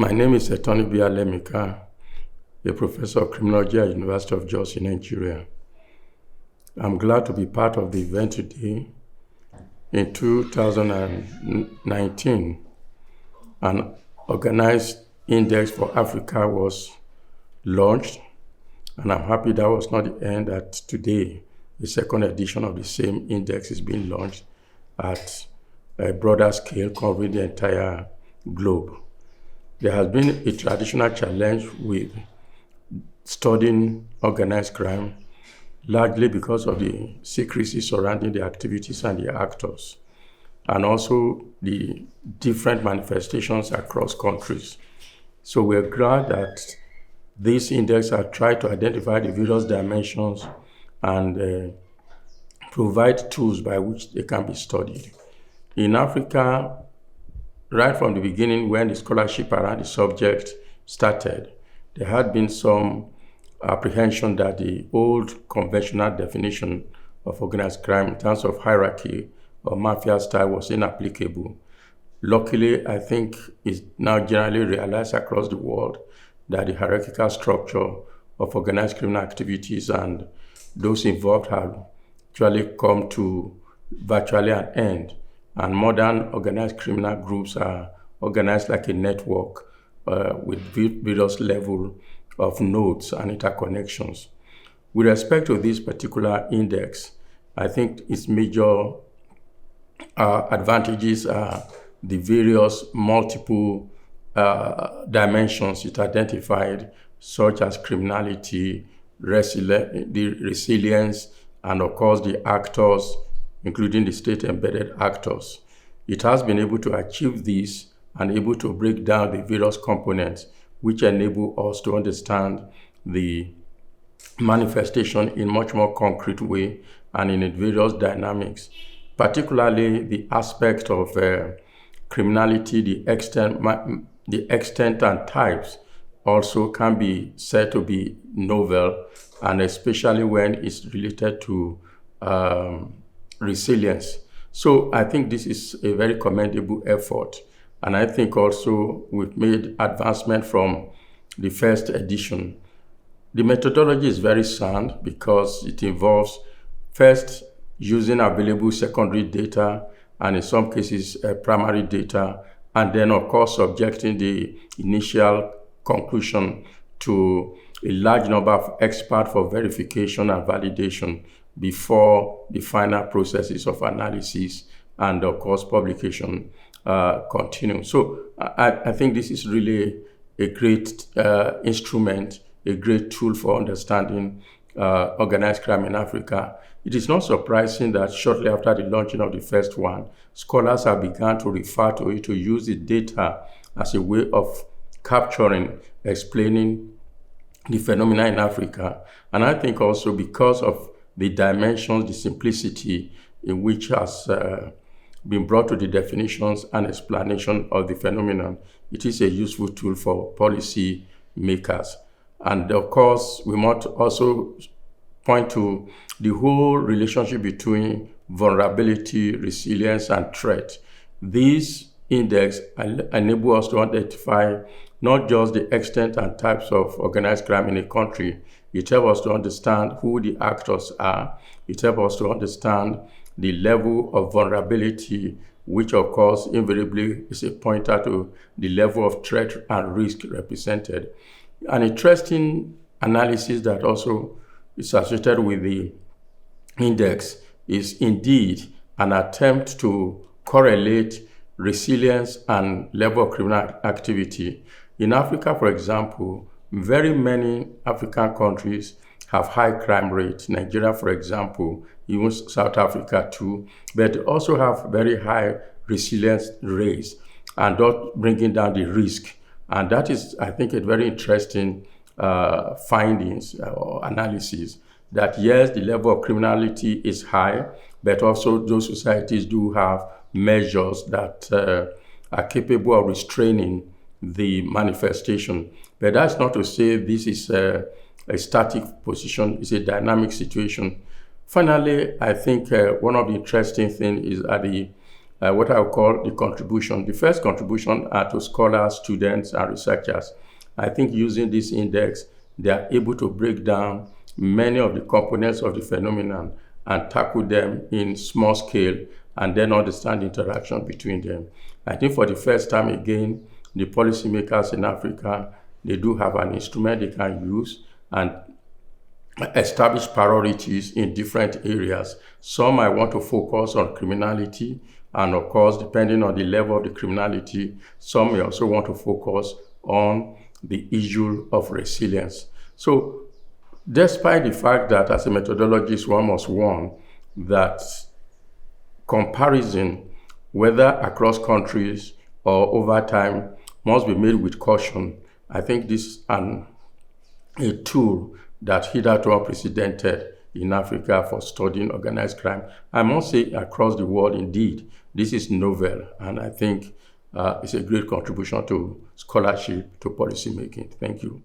My name is Etannibi Alemika, a professor of criminology at University of JOS in Nigeria. I'm glad to be part of the event today. In 2019, an organized index for Africa was launched, and I'm happy that was not the end. That today, the second edition of the same index is being launched at a broader scale covering the entire globe. There has been a traditional challenge with studying organized crime, largely because of the secrecy surrounding the activities and the actors, and also the different manifestations across countries. So we're glad that this index has tried to identify the various dimensions and provide tools by which they can be studied. In Africa, right from the beginning, when the scholarship around the subject started, there had been some apprehension that the old conventional definition of organized crime in terms of hierarchy or mafia style was inapplicable. Luckily, I think it's now generally realized across the world that the hierarchical structure of organized criminal activities and those involved have actually come to virtually an end. And modern organized criminal groups are organized like a network with various levels of nodes and interconnections. With respect to this particular index, I think its major advantages are the various multiple dimensions it identified, such as criminality, the resilience, and of course the actors, including the state-embedded actors. It has been able to achieve this and able to break down the various components which enable us to understand the manifestation in much more concrete way and in its various dynamics, particularly the aspect of criminality, the extent and types also can be said to be novel, and especially when it's related to resilience. So I think this is a very commendable effort. And I think also we've made advancement from the first edition. The methodology is very sound because it involves first using available secondary data and in some cases primary data, and then of course subjecting the initial conclusion to a large number of experts for verification and validation before the final processes of analysis and of course publication continue. So I think this is really a great instrument, a great tool for understanding organized crime in Africa. It is not surprising that shortly after the launching of the first one, scholars have begun to refer to it, to use the data as a way of capturing, explaining the phenomena in Africa. And I think also because of the dimensions, the simplicity in which has been brought to the definitions and explanation of the phenomenon, it is a useful tool for policy makers. And of course, we must also point to the whole relationship between vulnerability, resilience, and threat. These index enable us to identify not just the extent and types of organized crime in a country. It helps us to understand who the actors are. It helps us to understand the level of vulnerability, which of course invariably is a pointer to the level of threat and risk represented. An interesting analysis that also is associated with the index is indeed an attempt to correlate resilience and level of criminal activity. In Africa, for example, very many African countries have high crime rates. Nigeria, for example, even South Africa too, but also have very high resilience rates and not bringing down the risk. And that is, I think, a very interesting findings or analysis that yes, the level of criminality is high, but also those societies do have measures that are capable of restraining the manifestation. But that's not to say this is a static position, it's a dynamic situation. Finally, I think one of the interesting things is that the what I would call the contribution. The first contribution are to scholars, students, and researchers. I think using this index, they are able to break down many of the components of the phenomenon and tackle them in small scale and then understand the interaction between them. I think for the first time again, the policymakers in Africa, they do have an instrument they can use and establish priorities in different areas. Some might want to focus on criminality, and of course, depending on the level of the criminality, some may also want to focus on the issue of resilience. So, despite the fact that as a methodologist, one must warn that comparison, whether across countries or over time, must be made with caution. I think this is a tool that hitherto unprecedented in Africa for studying organized crime. I must say across the world, indeed, this is novel, and I think it's a great contribution to scholarship, to policy making. Thank you.